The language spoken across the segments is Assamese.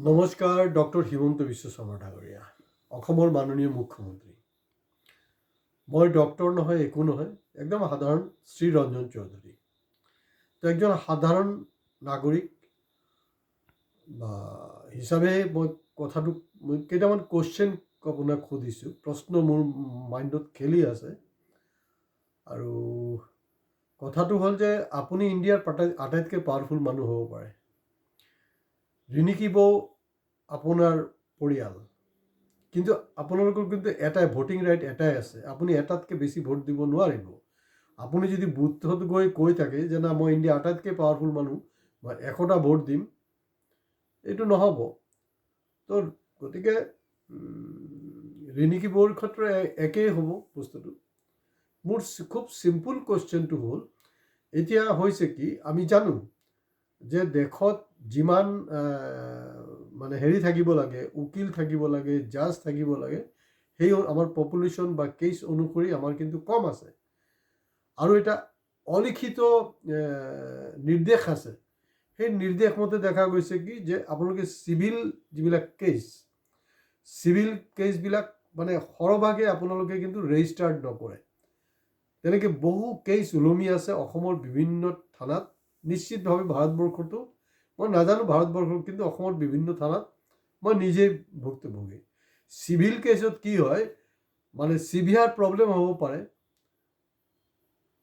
নমস্কাৰ, ডক্টৰ হিমন্ত বিশ্ব শৰ্মা ডাঙৰীয়া, অসমৰ মাননীয় মুখ্যমন্ত্ৰী। মই ডক্টৰ নহয়, একো নহয়, একদম সাধাৰণ শ্ৰী ৰঞ্জন চৌধুৰী। তো একজন সাধাৰণ নাগৰিক বা হিচাপে মই কেইটামান কুৱেশ্যন আপোনাক সুধিছোঁ। প্ৰশ্ন মোৰ মাইণ্ডত খেলি আছে। আৰু কথাটো হ'ল যে আপুনি ইণ্ডিয়াৰ আটাইতকৈ পাৱাৰফুল মানুহ হ'ব পাৰে। ৰিণিকী বৌ আপোনাৰ পৰিয়াল, কিন্তু আপোনালোকৰ কিন্তু এটাই ভোটিং ৰাইট এটাই আছে। আপুনি এটাতকৈ বেছি ভোট দিব নোৱাৰিব। আপুনি যদি বুথত গৈ কৈ থাকে যে না মই ইণ্ডিয়া আটাইতকৈ পাৱাৰফুল মানুহ, মই 100টা ভোট দিম, এইটো নহ'ব। তো গতিকে ৰিণিকী বৌৰ ক্ষেত্ৰত একেই হ'ব বস্তুটো। মোৰ খুব চিম্পুল কুৱেশ্যনটো হ'ল, এতিয়া হৈছে কি, আমি জানো যে দেশত যিমান থাকিব লাগে, উকিল থাকিব লাগে, জাজ থাকিব লাগে, সেই আমাৰ পপুলেশ্যন বা কেছ অনুসৰি আমাৰ কিন্তু কম আছে। আৰু এটা অলিখিত নিৰ্দেশ আছে। সেই নিৰ্দেশ মতে দেখা গৈছে কি যে আপোনালোকে চিভিল যিবিলাক কেছবিলাক সৰহভাগে আপোনালোকে কিন্তু ৰেজিষ্টাৰ্ড নকৰে। তেনেকৈ বহু কেছ ওলমি আছে অসমৰ বিভিন্ন থানাত। নিশ্চিতভাৱে ভাৰতবৰ্ষতো মই নাজানো, ভাৰতবৰ্ষৰ কিন্তু অসমৰ বিভিন্ন থানাত মই নিজেই ভুক্তভোগী। চিভিল কেছত কি হয়, চিভিয়াৰ প্ৰব্লেম হ'ব পাৰে।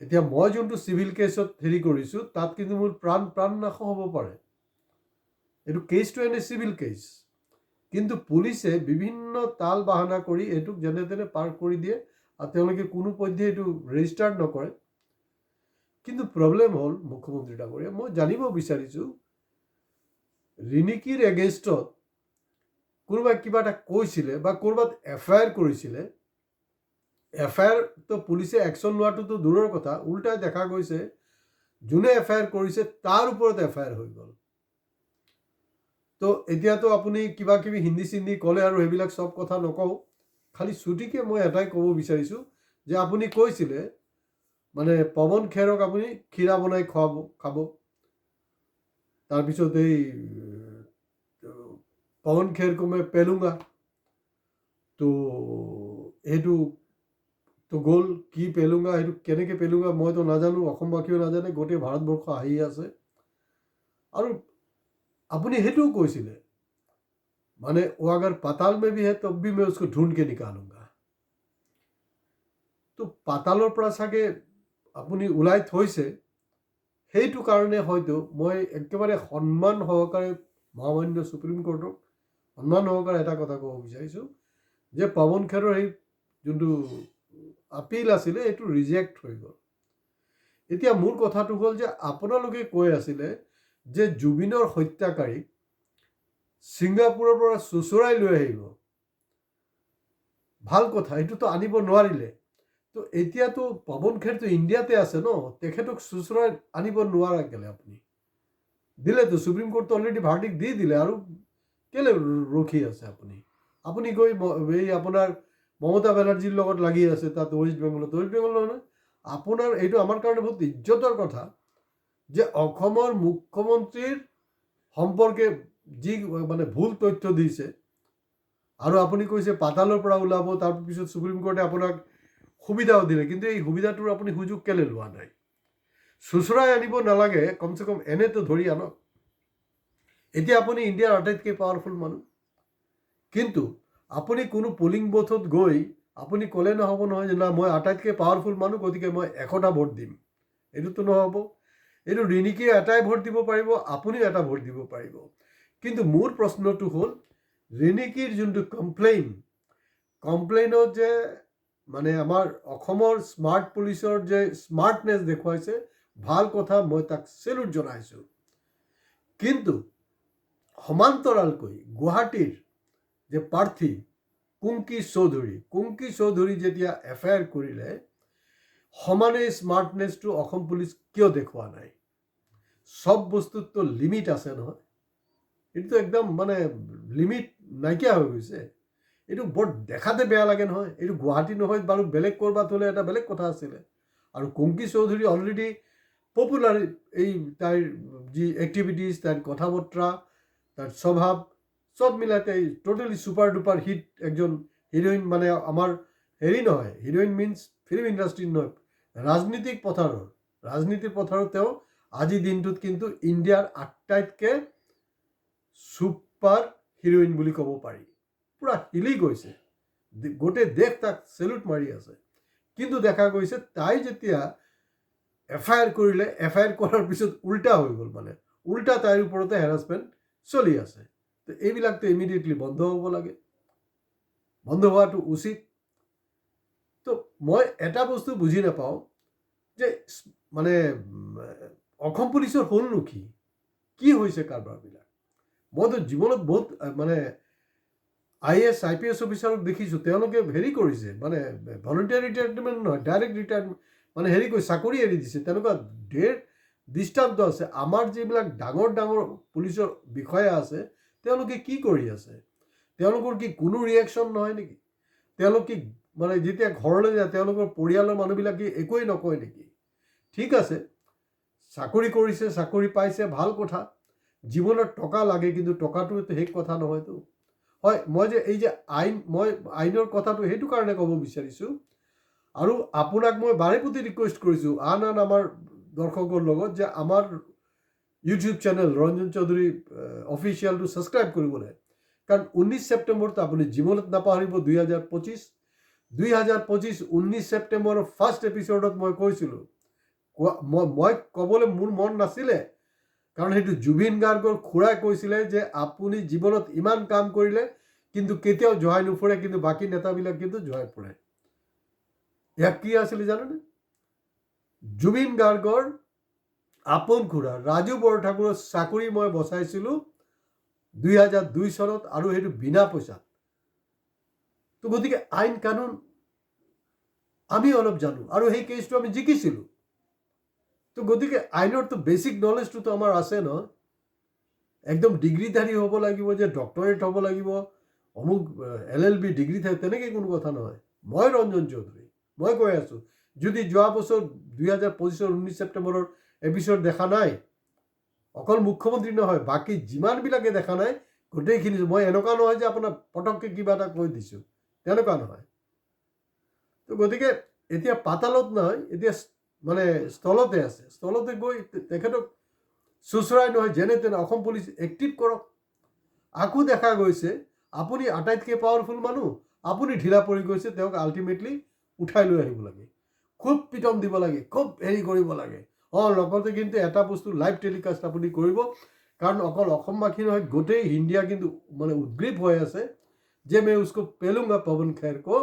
এতিয়া মই যোনটো চিভিল কেছত কৰিছোঁ, তাত কিন্তু মোৰ প্ৰাণনাশ হ'ব পাৰে। এইটো কেছটো এনে চিভিল কেছ, কিন্তু পুলিচে বিভিন্ন তাল বাহানা কৰি এইটোক যেনে তেনে পাৰ কৰি দিয়ে, আৰু তেওঁলোকে কোনো পধ্যে এইটো ৰেজিষ্টাৰ্ড নকৰে। কিন্তু প্ৰব্লেম হ'ল, মুখ্যমন্ত্ৰী ডাঙৰীয়া, মই জানিব বিচাৰিছোঁ, ৰিণিকীৰ এগেইনষ্টত কোনোবাই কিবা এটা কৈছিলে বা ক'ৰবাত FIR কৰিছিলে। FIRটো পুলিচে একশ্যন লোৱাটোতো দূৰৰ কথা, উল্টাই দেখা গৈছে যোনে FIR কৰিছে তাৰ ওপৰত FIR হৈ গ'ল। তো এতিয়াতো আপুনি কিবা কিবি হিন্দী চিন্দি ক'লে, আৰু সেইবিলাক চব কথা নকওঁ। খালি ছুটিকৈ মই এটাই ক'ব বিচাৰিছোঁ যে আপুনি কৈছিলে পৱন খেৰক আপুনি ক্ষীৰা বনাই খাব। তাৰপিছত এই পৱন খেৰ কো মই পেলুঙা, তো সেইটো তো গ'ল। কি পেলুঙা, সেইটো কেনেকৈ পেলুঙা মইতো নাজানো, অসমবাসীও নাজানে, গোটেই ভাৰতবৰ্ষ আহি আছে। আৰু আপুনি সেইটোও কৈছিলে वो अगर पाताल में भी है तब भी मैं उसको ढूंढ के निकालूंगा। তো পাতালৰ পৰা চাগে আপুনি ওলাই থৈছে, সেইটো কাৰণে হয়তো মই একেবাৰে সন্মান সহকাৰে মহামান্য সুপ্ৰিম কোৰ্টক সন্মান সহকাৰে এটা কথা ক'ব বিচাৰিছোঁ যে পৱন খেৰৰ সেই যোনটো আপিল আছিলে এইটো ৰিজেক্ট হৈ গ'ল। এতিয়া মোৰ কথাটো হ'ল যে আপোনালোকে কৈ আছিলে যে জুবিনৰ হত্যাকাৰীক ছিংগাপুৰৰ পৰা চোঁচৰাই লৈ আহিব। ভাল কথা, এইটোতো আনিব নোৱাৰিলে। তো এতিয়াতো পৱন খেৰটো ইণ্ডিয়াতে আছে ন, তেখেতক চোঁচৰাই আনিব নোৱাৰা কেলে আপুনি? দিলেতো, সুপ্ৰিম কোৰ্টটো অলৰেডি ভাৰ্ডিক্ট দি দিলে, আৰু কেলে ৰখি আছে আপুনি? আপুনি গৈ এই আপোনাৰ মমতা বেনাৰ্জীৰ লগত লাগি আছে তাত ৱেষ্ট বেংগল নহয়। আপোনাৰ এইটো আমাৰ কাৰণে বহুত ইজ্জতৰ কথা যে অসমৰ মুখ্যমন্ত্ৰীৰ সম্পৰ্কে যি ভুল তথ্য দিছে, আৰু আপুনি কৈছে পাতালৰ পৰা ওলাব, তাৰপিছত সুপ্ৰিম কোৰ্টে আপোনাক সুবিধাও দিলে, কিন্তু এই সুবিধাটোৰ আপুনি সুযোগ কেলে লোৱা নাই? চোঁচৰাই আনিব নালাগে, কমচে কম এনেতো ধৰি আনক। এতিয়া আপুনি ইণ্ডিয়াৰ আটাইতকৈ পাৱাৰফুল মানুহ, কিন্তু আপুনি কোনো পলিং বুথত গৈ আপুনি ক'লে নহ'ব নহয় যে না মই আটাইতকৈ পাৱাৰফুল মানুহ, গতিকে মই 100টা ভোট দিম। এইটোতো নহ'ব। এইটো ৰিণিকীয়ে এটাই ভোট দিব পাৰিব, আপুনিও এটা ভোট দিব পাৰিব। কিন্তু মোৰ প্ৰশ্নটো হ'ল, ৰিণিকীৰ যোনটো কমপ্লেইনত যে আমাৰ অসমৰ স্মাৰ্ট পুলিচৰ যে স্মাৰ্টনেছ দেখুৱাইছে, ভাল কথা, মই তাক চেলুট জনাইছোঁ। কিন্তু সমান্তৰালকৈ গুৱাহাটীৰ যে প্ৰাৰ্থী কুংকি চৌধুৰী যেতিয়া FIR কৰিলে, সমানে স্মাৰ্টনেছটো অসম পুলিচ কিয় দেখুওৱা নাই? চব বস্তুততো লিমিট আছে নহয়। এইটোতো একদম লিমিট নাইকিয়া হৈ গৈছে। এইটো বৰ দেখাতে বেয়া লাগে নহয়। এইটো গুৱাহাটী নহয় বাৰু, বেলেগ ক'ৰবাত হ'লে এটা বেলেগ কথা আছিলে। আৰু কুংকি চৌধুৰী অলৰেডি পপুলাৰ, এই তাইৰ যি এক্টিভিটিজ, তাইৰ কথা বতৰা, তাইৰ স্বভাৱ সব মিলাতে টোটালি সুপাৰ ডুপাৰ হিট একজন হিৰোইন, মানে আমাৰ হেৰি নহয়, হিৰোইন মিন্স ফিল্ম ইণ্ডাষ্ট্ৰীত নহয়, ৰাজনীতিৰ পথাৰত তেওঁ আজিৰ দিনটোত কিন্তু ইণ্ডিয়াৰ আটাইতকৈ ছুপাৰ হিৰোইন বুলি ক'ব পাৰি। পুৰা হিলি গৈছে, গোটেই দেশ তাক চেলুট মাৰি আছে। কিন্তু দেখা গৈছে তাই যেতিয়া FIR কৰিলে, FIR কৰাৰ পিছত উল্টা হৈ গ'ল, মানে উল্টা তাইৰ ওপৰতে হেৰাছমেণ্ট চলি আছে। তো এইবিলাকতো ইমিডিয়েটলি বন্ধ হ'ব লাগে, বন্ধ হোৱাটো উচিত। তো মই এটা বস্তু বুজি নাপাওঁ যে মানে অসম পুলিচৰ হ'লনো কি হৈছে কাৰবাৰবিলাক। মইতো জীৱনত বহুত মানে IAS IPS অফিচাৰক দেখিছোঁ, তেওঁলোকে হেৰি কৰিছে, মানে ভলণ্টিয়াৰ ৰিটায়াৰমেণ্ট নহয়, ডাইৰেক্ট ৰিটায়াৰমেণ্ট, মানে হেৰি কৰি চাকৰি এৰি দিছে। তেনেকুৱা ঢেৰ দৃষ্টান্ত আছে। আমাৰ যিবিলাক ডাঙৰ ডাঙৰ পুলিচৰ বিষয়া আছে, তেওঁলোকে কি কৰি আছে? তেওঁলোকৰ কি কোনো ৰিয়েকশ্যন নহয় নেকি? তেওঁলোক কি মানে যেতিয়া ঘৰলৈ যায় তেওঁলোকৰ পৰিয়ালৰ মানুহবিলাকে একোৱেই নকয় নেকি? ঠিক আছে, চাকৰি কৰিছে, চাকৰি পাইছে, ভাল কথা। জীৱনত টকা লাগে, কিন্তু টকাটো শেষ কথা নহয়তো। হয়, মই যে এই যে আইনৰ কথাটো সেইটো কাৰণে ক'ব বিচাৰিছোঁ। আৰু আপোনাক মই বাৰে প্ৰতি ৰিকুৱেষ্ট কৰিছোঁ আন আমাৰ দৰ্শকৰ লগত যে আমাৰ ইউটিউব চেনেল ৰঞ্জন চৌধুৰী অফিচিয়েলটো ছাবস্ক্ৰাইব কৰিবলৈ। কাৰণ 19 ছেপ্টেম্বৰত আপুনি জীৱনত নাপাহৰিব 2025 19 ছেপ্টেম্বৰৰ ফাৰ্ষ্ট এপিছ'ডত মই কৈছিলোঁ, মই ক'বলৈ মোৰ মন নাছিলে, কাৰণ সেইটো জুবিন গাৰ্গৰ খুৰাই কৈছিলে যে আপুনি জীৱনত ইমান কাম কৰিলে কিন্তু কেতিয়াও জহাই নুফুৰে, কিন্তু বাকী নেতাবিলাক কিন্তু জহাই ফুৰে। ইয়াক কি আছিলে জানেনে? জুবিন গাৰ্গৰ আপোন খুৰা ৰাজু বৰঠাকুৰৰ চাকৰি মই বচাইছিলোঁ 2002 চনত, আৰু সেইটো বিনা পইচাত। তো গতিকে আইন কানুন আমি অলপ জানো, আৰু সেই কেছটো আমি জিকিছিলোঁ। তো গতিকে আইনৰতো বেছিক নলেজটোতো আমাৰ আছে ন। একদম ডিগ্ৰীধাৰী হ'ব লাগিব, যে ডক্টৰেট হ'ব লাগিব, অমুক LLB ডিগ্ৰী থাকে, তেনেকৈ কোনো কথা নহয়। মই ৰঞ্জন চৌধুৰী, মই কৈ আছোঁ, যদি যোৱা বছৰ 2025 19 ছেপ্টেম্বৰৰ এপিছ'ড দেখা নাই, অকল মুখ্যমন্ত্ৰী নহয়, বাকী যিমানবিলাকে দেখা নাই গোটেইখিনি। মই এনেকুৱা নহয় যে আপোনাক পটককৈ কিবা এটা কৈ দিছোঁ, তেনেকুৱা নহয়। তো গতিকে এতিয়া পাতালত নহয়, এতিয়া মানে স্থলতে আছে। স্থলতে গৈ তেখেতক চুচৰাই নহয়, যেনে তেনে অসম পুলিচ এক্টিভ কৰক। আকৌ দেখা গৈছে আপুনি আটাইতকৈ পাৱাৰফুল মানুহ, আপুনি ঢিলা পৰি গৈছে, তেওঁক আল্টিমেটলি উঠাই লৈ আহিব লাগে, খুব পিটন দিব লাগে, খুব হেৰি কৰিব লাগে। লগতে কিন্তু এটা বস্তু লাইভ টেলিকাষ্ট আপুনি কৰিব, কাৰণ অকল অসমবাসী নহয়, গোটেই ইণ্ডিয়া কিন্তু মানে উদ্গ্ৰীৱ হৈ আছে যে মই উসকো পেলুংগা পৱন খেৰ কো।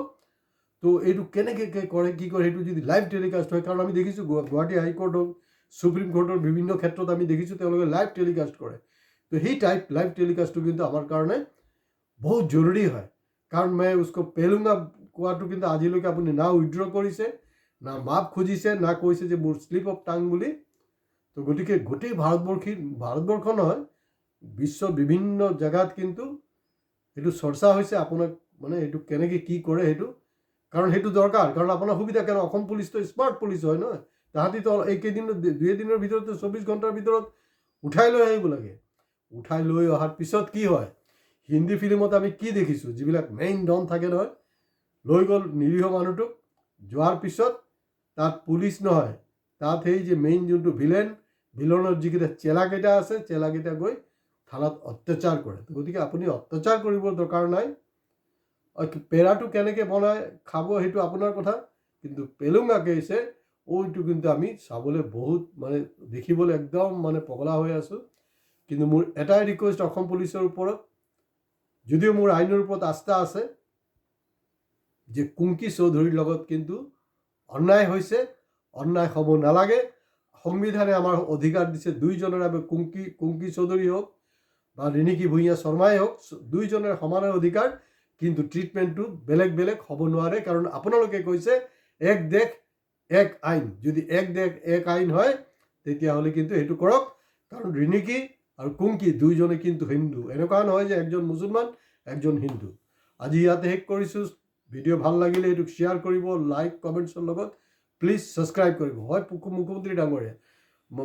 তো এইটো কেনেকৈ কৰে, কি কৰে, সেইটো যদি লাইভ টেলিকাষ্ট হয়, কাৰণ আমি দেখিছোঁ গুৱাহাটী হাইকোৰ্ট হওক, সুপ্ৰিম কোৰ্টৰ বিভিন্ন ক্ষেত্ৰত আমি দেখিছোঁ তেওঁলোকে লাইভ টেলিকাষ্ট কৰে। তো সেই লাইভ টেলিকাষ্টটো কিন্তু আমাৰ কাৰণে বহুত জৰুৰী হয়। কাৰণ মই উসকো পেলুংগা কোৱাটো কিন্তু আজিলৈকে আপুনি না উইড্ৰ কৰিছে, না মাপ খুজিছে, না কৈছে যে মোৰ স্লিপ অফ টাং বুলি। তো গতিকে গোটেই ভাৰতবৰ্ষ নহয়, বিশ্বৰ বিভিন্ন জেগাত কিন্তু এইটো চৰ্চা হৈছে। আপোনাক মানে এইটো কেনেকৈ কি কৰে সেইটো, কাৰণ সেইটো দৰকাৰ, কাৰণ আপোনাৰ সুবিধা। কাৰণ অসম পুলিচটো স্মাৰ্ট পুলিচ হয় নহয়, তাহাঁতিতো এইকেইদিনত 2 দিনৰ ভিতৰতে 24 ঘণ্টাৰ ভিতৰত উঠাই লৈ আহিব লাগে। উঠাই লৈ অহাৰ পিছত কি হয়, হিন্দী ফিল্মত আমি কি দেখিছোঁ, যিবিলাক মেইন ডন থাকে নহয়, লৈ গ'ল নিৰীহ মানুহটোক, যোৱাৰ পিছত তাত পুলিচ নহয়, তাত সেই যে মেইন যোনটো ভিলনৰ যিকেইটা চেলাকেইটা আছে, চেলাকেইটা গৈ থানাত অত্যাচাৰ কৰে। গতিকে আপুনি অত্যাচাৰ কৰিবৰ দৰকাৰ নাই। পেৰাটো কেনেকৈ বনাই খাব সেইটো আপোনাৰ কথা, কিন্তু পেলুংগা কেছে ওইটো কিন্তু আমি চাবলৈ বহুত মানে দেখিবলৈ একদম মানে পগলা হৈ আছোঁ। কিন্তু মোৰ এটাই ৰিকুৱেষ্ট অসম পুলিচৰ ওপৰত, যদিও মোৰ আইনৰ ওপৰত আস্থা আছে, যে কুংকি চৌধুৰীৰ লগত কিন্তু অন্যায় হৈছে, অন্যায় হ'ব নালাগে। সংবিধানে আমাৰ অধিকাৰ দিছে, দুইজনৰ আমি কুংকি চৌধুৰী হওক বা ৰিণিকী ভূঞা শৰ্মাই হওক, দুইজনৰ সমানে অধিকাৰ, কিন্তু ট্ৰিটমেণ্টটো বেলেগ বেলেগ হ'ব নোৱাৰে। কাৰণ আপোনালোকে কৈছে এক দেশ এক আইন, যদি এক দেশ এক আইন হয় তেতিয়াহ'লে কিন্তু সেইটো কৰক। কাৰণ ৰিণিকী আৰু কুংকি দুইজনে কিন্তু হিন্দু, এনেকুৱা নহয় যে একজন মুছলমান একজন হিন্দু। আজি ইয়াতে শেষ কৰিছোঁ। ভিডিঅ' ভাল লাগিলে এইটোক শ্বেয়াৰ কৰিব, লাইক কমেণ্টছৰ লগত প্লিজ ছাবস্ক্ৰাইব কৰিব। হয় মুখ্যমন্ত্ৰী ডাঙৰীয়া,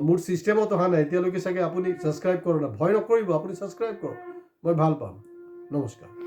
মোৰ ছিষ্টেমত অহা নাই এতিয়ালৈকে, চাগে আপুনি ছাবস্ক্ৰাইব কৰক না, ভয় নকৰিব, আপুনি ছাবস্ক্ৰাইব কৰক, মই ভাল পাম। নমস্কাৰ।